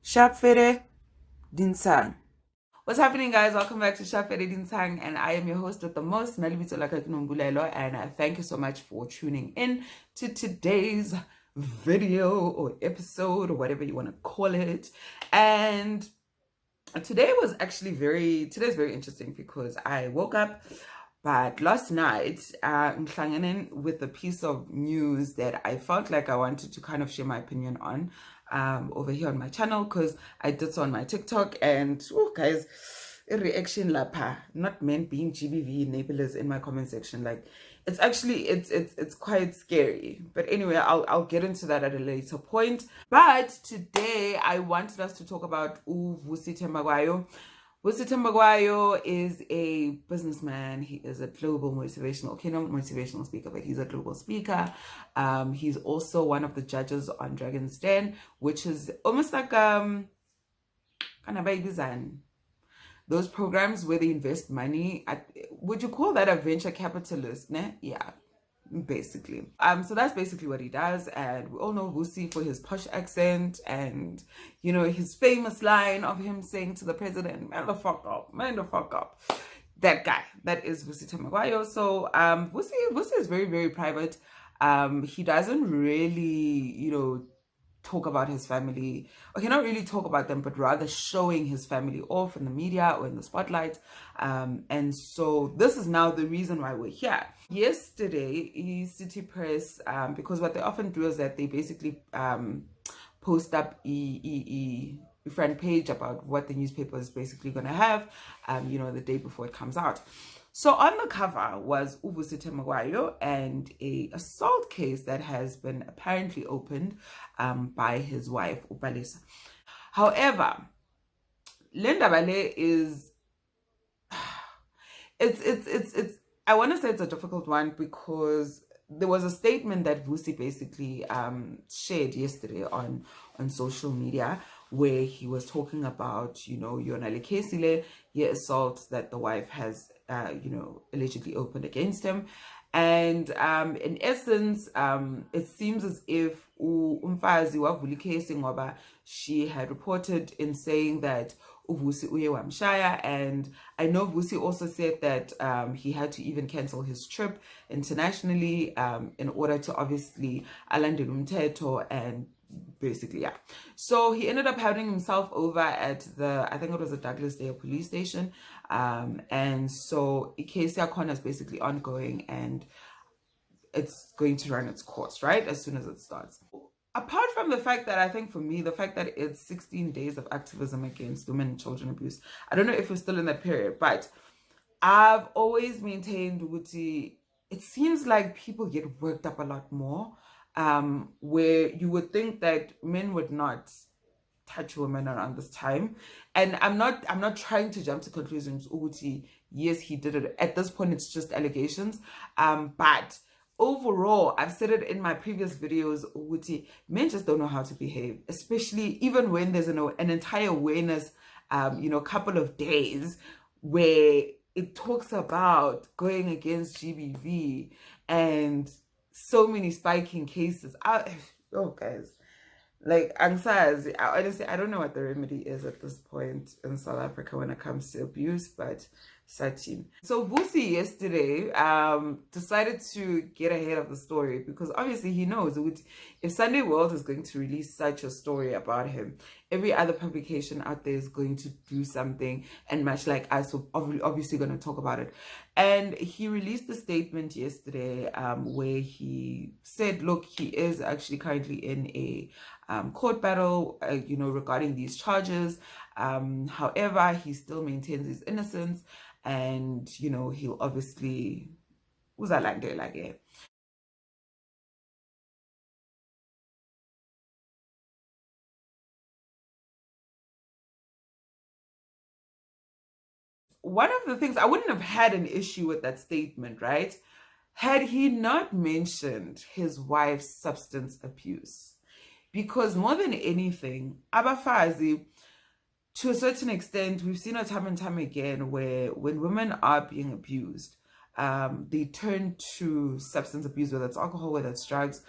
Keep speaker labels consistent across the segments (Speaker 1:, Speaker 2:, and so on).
Speaker 1: Shapfere Dinsang. What's happening, guys? Welcome back to Shapfere Dinsang, and I am your host with the most, Nalibito Lakakunumbulelo, and I thank you so much for tuning in to today's video or episode or whatever you want to call it. And today's very interesting because I woke up, but last night I'm hanging with a piece of news that I felt like I wanted to kind of share my opinion on over here on my channel, because I did so on my TikTok. And guys, a reaction lapa, not men being GBV enablers in my comment section. Like, it's actually it's quite scary. But anyway, I'll get into that at a later point. But today I wanted us to talk about Vusi Thembekwayo. Vusi Thembekwayo is a businessman. He is a global motivational, okay, not motivational speaker, but he's a global speaker. He's also one of the judges on Dragon's Den, which is almost like kind of those programs where they invest money. Would you call that a venture capitalist? Ne? Yeah, basically. So that's basically what he does, and we all know Vusi for his posh accent and, you know, his famous line of him saying to the president, "Man the fuck up, man the fuck up." That guy, that is Vusi Thembekwayo. So Vusi is very, very private. He doesn't really, you know, talk about his family. Okay, not really talk about them, but rather showing his family off in the media or in the spotlight. And so this is now the reason why we're here. Yesterday, City Press, because what they often do is that they basically post up a front page about what the newspaper is basically going to have, you know, the day before it comes out. So on the cover was Vusi Thembekwayo and a assault case that has been apparently opened by his wife, Upalisa. However, Linda Bale is it's I want to say it's a difficult one, because there was a statement that Vusi basically shared yesterday on social media, where he was talking about, you know, Yonale Kesile, assault that the wife has you know, allegedly opened against him. And in essence, it seems as if umfazi wavula ikhesi ngoba she had reported in saying that uVusi uye wamshaya. And I know Vusi also said that he had to even cancel his trip internationally in order to obviously alandela umthetho, and basically, yeah. So he ended up having himself over at the, I think it was the Douglas Dale police station. And so Acacia Corner is basically ongoing, and it's going to run its course, right, as soon as it starts. Apart from the fact that, I think for me, the fact that it's 16 days of activism against women and children abuse, I don't know if we're still in that period, but I've always maintained, Wuti, it seems like people get worked up a lot more, where you would think that men would not touch women around this time. And I'm not trying to jump to conclusions. Uguti, yes, he did it. At this point, it's just allegations. But overall, I've said it in my previous videos, Uguti, men just don't know how to behave, especially even when there's an entire awareness, you know, couple of days where it talks about going against GBV and so many spiking cases. Oh, guys. Like, anxiety, honestly, I don't know what the remedy is at this point in South Africa when it comes to abuse, but Satin. So Vusi yesterday decided to get ahead of the story, because obviously he knows if Sunday World is going to release such a story about him, every other publication out there is going to do something, and much like us, we're obviously going to talk about it. And he released a statement yesterday where he said, look, he is actually currently in a court battle, you know, regarding these charges. However, he still maintains his innocence, and, you know, he'll obviously uzalandela like. One of the things, I wouldn't have had an issue with that statement, right, had he not mentioned his wife's substance abuse. Because more than anything, abafazi, to a certain extent, we've seen it time and time again where when women are being abused, they turn to substance abuse, whether it's alcohol, whether it's drugs,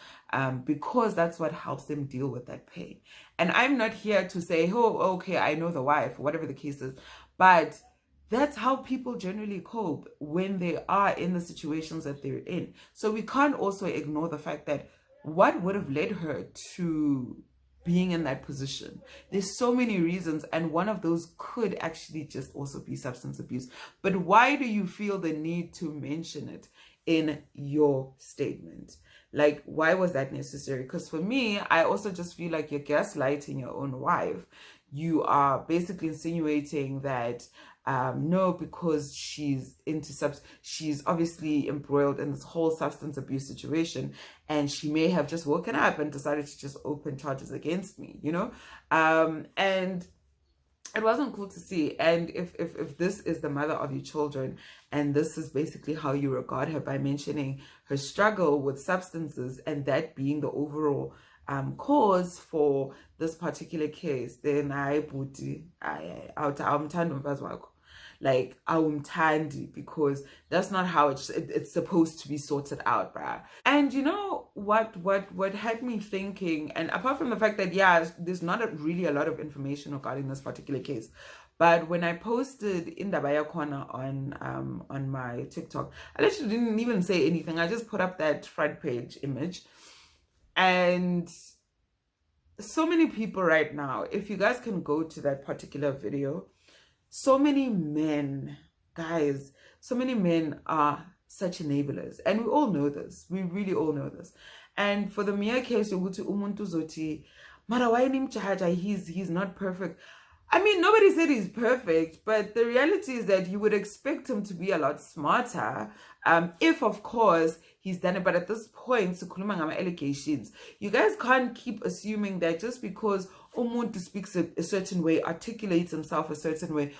Speaker 1: because that's what helps them deal with that pain. And I'm not here to say, oh, okay, I know the wife, whatever the case is. But that's how people generally cope when they are in the situations that they're in. So we can't also ignore the fact that what would have led her to being in that position. There's so many reasons, and one of those could actually just also be substance abuse. But why do you feel the need to mention it in your statement? Like, why was that necessary? Because for me, I also just feel like you're gaslighting your own wife. You are basically insinuating that no, because she's she's obviously embroiled in this whole substance abuse situation, and she may have just woken up and decided to just open charges against me, you know? And it wasn't cool to see. And if this is the mother of your children, and this is basically how you regard her by mentioning her struggle with substances, and that being the overall cause for this particular case, then I awumthandi umfazi wakho. Like, awumthandi, because that's not how it's supposed to be sorted out, bruh. And you know what had me thinking, and apart from the fact that, yeah, there's not really a lot of information regarding this particular case, but when I posted in Acacia Corner on my TikTok, I literally didn't even say anything. I just put up that front page image. And so many people right now, if you guys can go to that particular video, so many men, guys, so many men are such enablers. And we all know this. We really all know this. And for the mere case, umuntu zoti, mara why he's not perfect. I mean, nobody said he's perfect, but the reality is that you would expect him to be a lot smarter, if, of course, he's done it. But at this point, allegations, you guys can't keep assuming that just because umuntu speaks a certain way, articulates himself a certain way,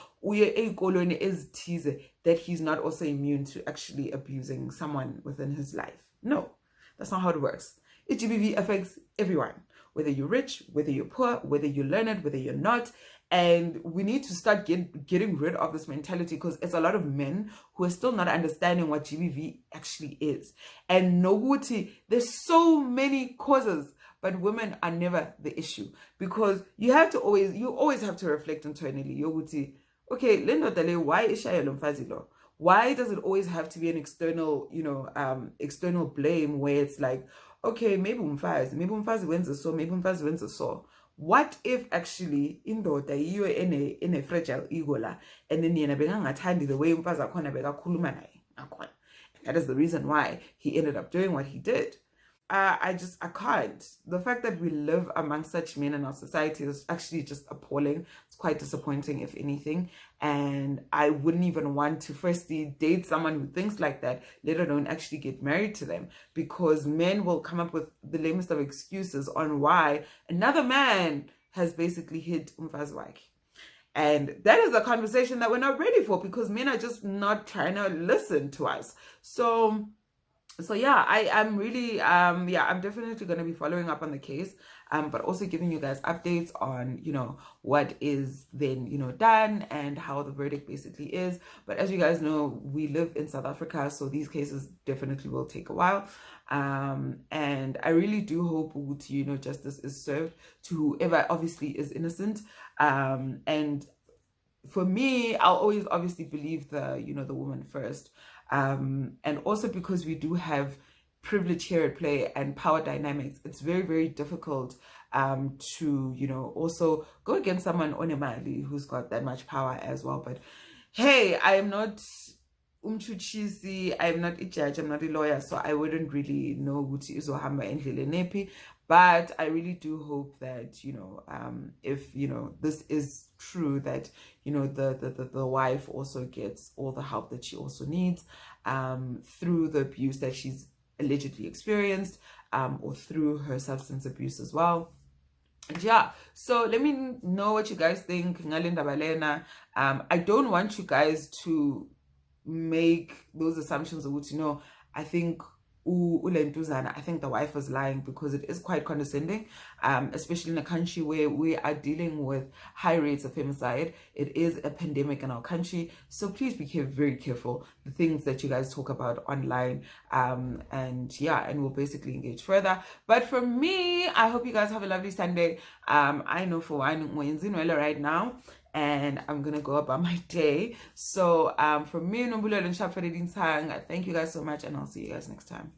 Speaker 1: that he's not also immune to actually abusing someone within his life. No, that's not how it works. GBV affects everyone, whether you're rich, whether you're poor, whether you learn it, whether you're not. And we need to start getting rid of this mentality, because it's a lot of men who are still not understanding what GBV actually is. And noguti, there's so many causes, but women are never the issue, because you always have to reflect internally. Yoguti, okay, why is Shaya? Why does it always have to be an external, external blame, where it's like, okay, maybe umfazi wins so, maybe umfazi wins so. What if actually indoda yiyo in a fragile ego la, and then yena bekangathandi the way umfazi akhona bekakhuluma naye akhona. That is the reason why he ended up doing what he did. I can't. The fact that we live among such men in our society is actually just appalling. It's quite disappointing, if anything. And I wouldn't even want to firstly date someone who thinks like that, let alone actually get married to them, because men will come up with the lamest of excuses on why another man has basically hit umfazi wakhe. And that is a conversation that we're not ready for, because men are just not trying to listen to us. So yeah, I'm really, I'm definitely going to be following up on the case, but also giving you guys updates on, what is then, done, and how the verdict basically is. But as you guys know, we live in South Africa, so these cases definitely will take a while. And I really do hope, justice is served to whoever obviously is innocent. And for me, I'll always obviously believe the woman first. And also because we do have privilege here at play and power dynamics, it's very, very difficult to, also go against someone on a mali who's got that much power as well. But hey, I am not umchuchisi, I'm not a judge, I'm not a lawyer, so I wouldn't really know ukuthi izohamba endleleni nephi. But I really do hope that, if, this is true, that, the wife also gets all the help that she also needs through the abuse that she's allegedly experienced, or through her substance abuse as well. And yeah, so let me know what you guys think. I don't want you guys to make those assumptions of what I think I think the wife was lying, because it is quite condescending. especially in a country where we are dealing with high rates of femicide. It is a pandemic in our country, so please be very careful the things that you guys talk about online. And yeah, and we'll basically engage further. But for me, I hope you guys have a lovely Sunday. I know for one, we're in Zinwela right now, and I'm gonna go about my day. So from me, Nombulelo and Shafari Dinsang, thank you guys so much, and I'll see you guys next time.